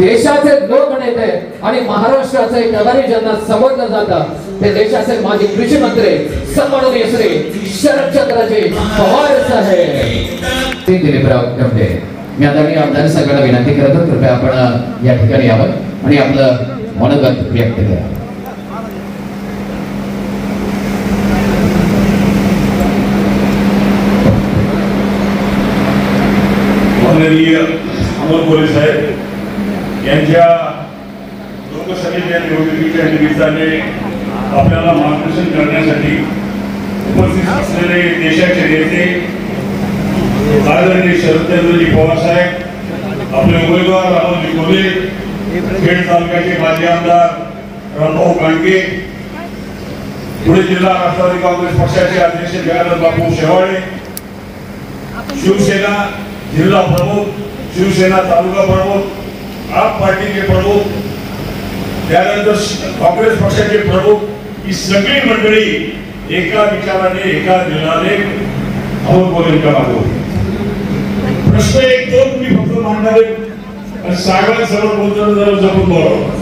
देशाचे लोकनेते आणि महाराष्ट्राचे कदारी ज्यांना समजलं जातं ते देशाचे माजी कृषी मंत्री सन्माननीय श्री शरदचंद्रजी पवार साहेब. दिलीपराव गमडे. मी आदरणीय आमदार साहेबांना विनंती करतो कृपया आपण या ठिकाणी यावं आणि आपलं मनोगत व्यक्त करा. माननीय अमोल कोल्हे साहेब यांच्या लोकसभेच्या निवडणुकीच्या निमित्ताने आपल्याला मार्गदर्शन करण्यासाठी उपस्थित असलेले देशाचे नेते आदरणीय शरदचंद्रजी पवार साहेब, आपले उमेदवार राहुलजी कोल्हे, खेड तालुक्याचे माजी आमदार रामभाऊ गांडगे, पुणे जिल्हा राष्ट्रवादी काँग्रेस पक्षाचे अध्यक्ष जगन्नाथ बापू शेवाळे, शिवसेना जिल्हा प्रमुख, शिवसेना तालुका प्रमुख, आप पार्टी के प्रमुख, त्यानंतर काँग्रेस पक्षाचे प्रमुख, ही सगळी मंडळी एका विचाराने एका निर्णयाने अमोल कोल्हेंच्या मागे. प्रश्न एक दोन मी फक्त मांडणार आहे आणि साहेबांसमोर बोलताना जरा जपून बोलावं.